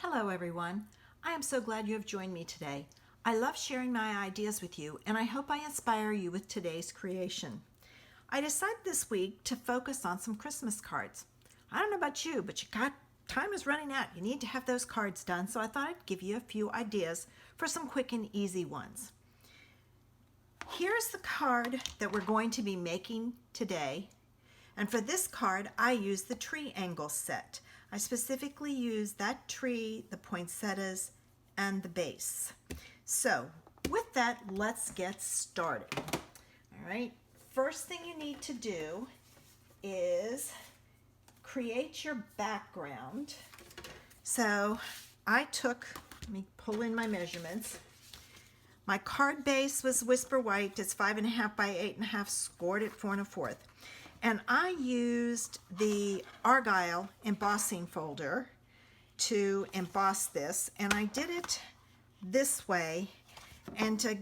Hello everyone. I am so glad you have joined me today. I love sharing my ideas with you and I hope I inspire you with today's creation. I decided this week to focus on some Christmas cards. I don't know about you, but time is running out. You need to have those cards done, so I thought I'd give you a few ideas for some quick and easy ones. Here's the card that we're going to be making today. And for this card, I used the triangle set. I specifically used that tree, the poinsettias, and the base. So with that, let's get started. All right, first thing you need to do is create your background. So let me pull in my measurements. My card base was Whisper White. It's 5.5 by 8.5, scored at 4 1/4. And I used the Argyle embossing folder to emboss this, and I did it this way. And to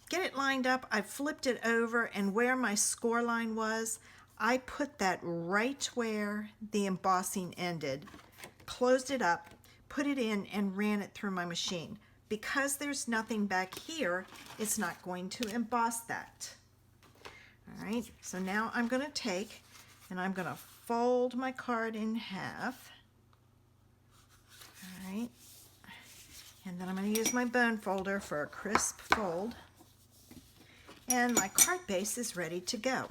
get it lined up, I flipped it over, and where my score line was, I put that right where the embossing ended, closed it up, put it in, and ran it through my machine. Because there's nothing back here, it's not going to emboss that. All right, so now I'm going to take and I'm going to fold my card in half. All right, and then I'm going to use my bone folder for a crisp fold. And my card base is ready to go.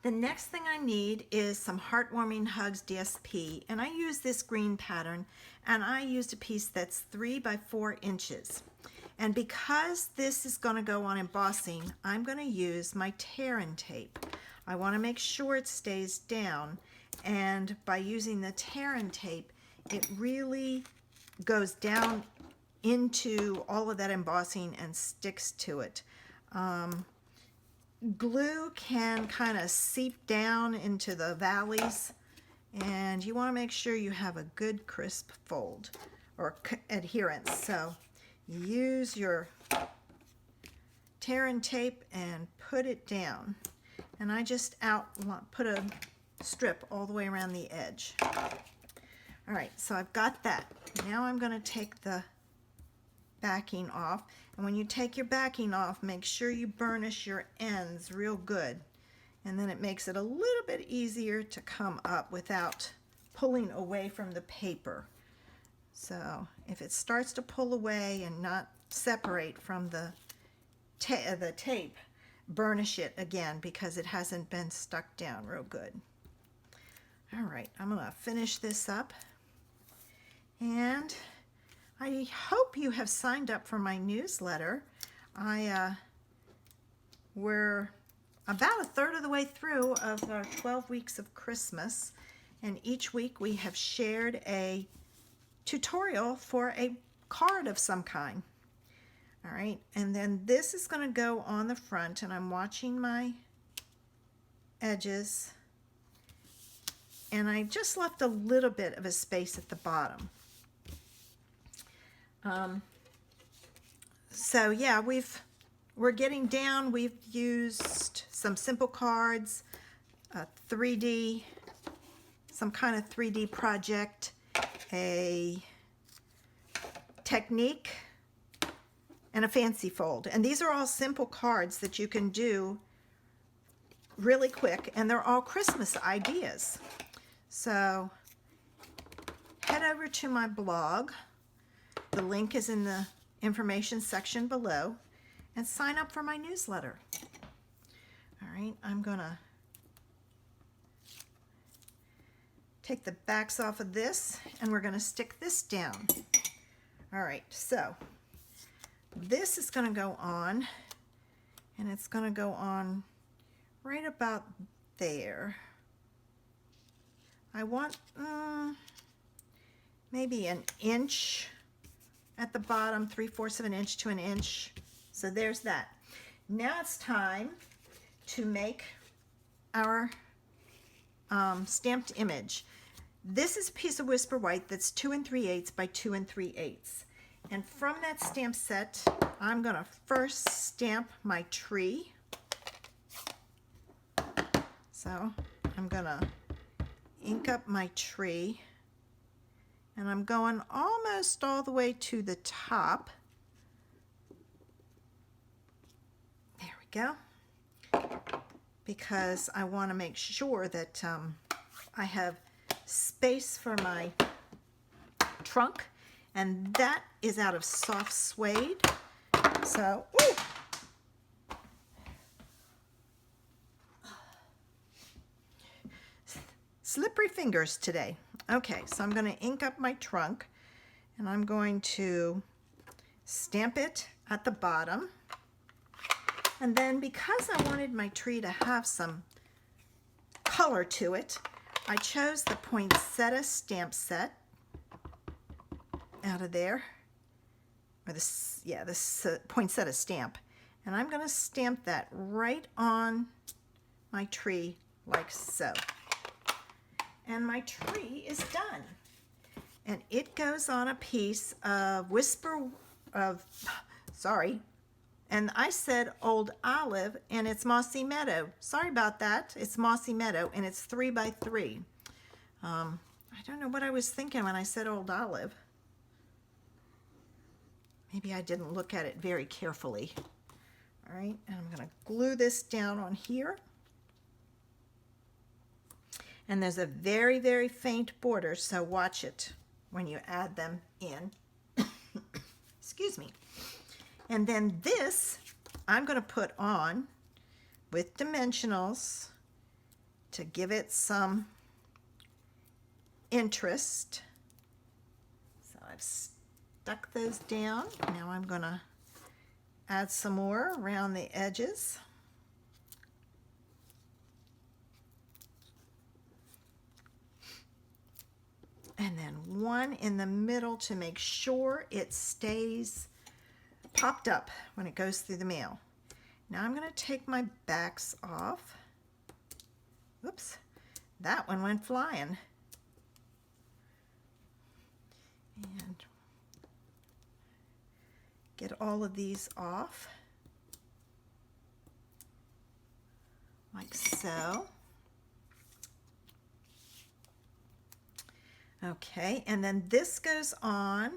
The next thing I need is some Heartwarming Hugs DSP, and I use this green pattern, and I used a piece that's 3 by 4 inches. And because this is going to go on embossing, I'm going to use my tear and tape. I want to make sure it stays down, and by using the tear and tape, it really goes down into all of that embossing and sticks to it. Glue can kind of seep down into the valleys, and you want to make sure you have a good crisp fold or adherence. So use your tear and tape and put it down. And I just put a strip all the way around the edge. All right, so I've got that. Now I'm going to take the backing off. And when you take your backing off, make sure you burnish your ends real good. And then it makes it a little bit easier to come up without pulling away from the paper. So if it starts to pull away and not separate from the tape, burnish it again because it hasn't been stuck down real good. All right, I'm going to finish this up. And I hope you have signed up for my newsletter. We're about a third of the way through of our 12 weeks of Christmas, and each week we have shared a tutorial for a card of some kind. All right, and then this is going to go on the front, and I'm watching my edges, and I just left a little bit of a space at the bottom. So yeah, we're getting down. We've used some simple cards, some kind of 3D project, a technique, and a fancy fold. And these are all simple cards that you can do really quick, and they're all Christmas ideas. So head over to my blog. The link is in the information section below, and sign up for my newsletter. All right, I'm gonna take the backs off of this, and we're gonna stick this down. All right, so this is gonna go on, and it's gonna go on right about there. I want maybe an inch at the bottom, 3/4 of an inch to an inch. So there's that. Now it's time to make our stamped image. This is a piece of Whisper White that's 2 3/8 by 2 3/8. And from that stamp set, I'm gonna first stamp my tree. So I'm gonna ink up my tree, And I'm going almost all the way to the top. There we go. Because I want to make sure that I have space for my trunk, and that is out of soft suede. So, ooh, slippery fingers today. Okay, so I'm going to ink up my trunk, and I'm going to stamp it at the bottom. And then because I wanted my tree to have some color to it, I chose the poinsettia stamp set out of there, or this poinsettia stamp, and I'm going to stamp that right on my tree like so. And my tree is done, and it goes on a piece of and I said old olive, and it's mossy meadow. Sorry about that. It's mossy meadow, and it's 3 by 3. I don't know what I was thinking when I said old olive. Maybe I didn't look at it very carefully. All right, and I'm going to glue this down on here. And there's a very, very faint border, so watch it when you add them in. Excuse me. And then this, I'm going to put on with dimensionals to give it some interest. So I've stuck those down. Now I'm going to add some more around the edges. And then one in the middle to make sure it stays popped up when it goes through the mail. Now I'm going to take my backs off. Whoops, that one went flying. And get all of these off like so. Okay, and then this goes on,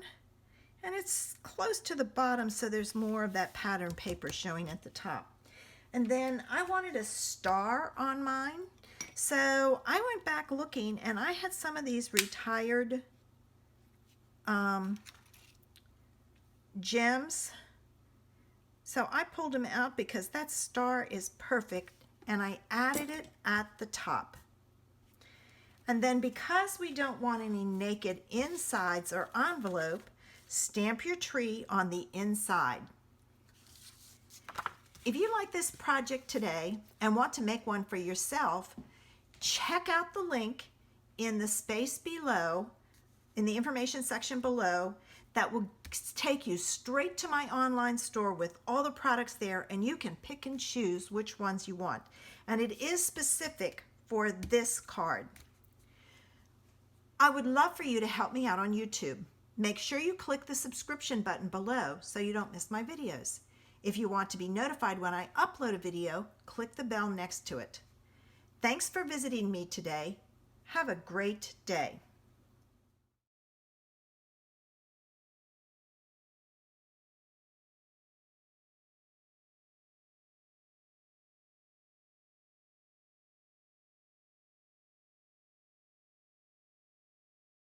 and it's close to the bottom, so there's more of that pattern paper showing at the top. And then I wanted a star on mine, so I went back looking, and I had some of these retired gems. So I pulled them out because that star is perfect, and I added it at the top. And then because we don't want any naked insides or envelope, stamp your tree on the inside. If you like this project today and want to make one for yourself, check out the link in the space below, in the information section below, that will take you straight to my online store with all the products there, and you can pick and choose which ones you want. And it is specific for this card. I would love for you to help me out on YouTube. Make sure you click the subscription button below so you don't miss my videos. If you want to be notified when I upload a video, click the bell next to it. Thanks for visiting me today. Have a great day.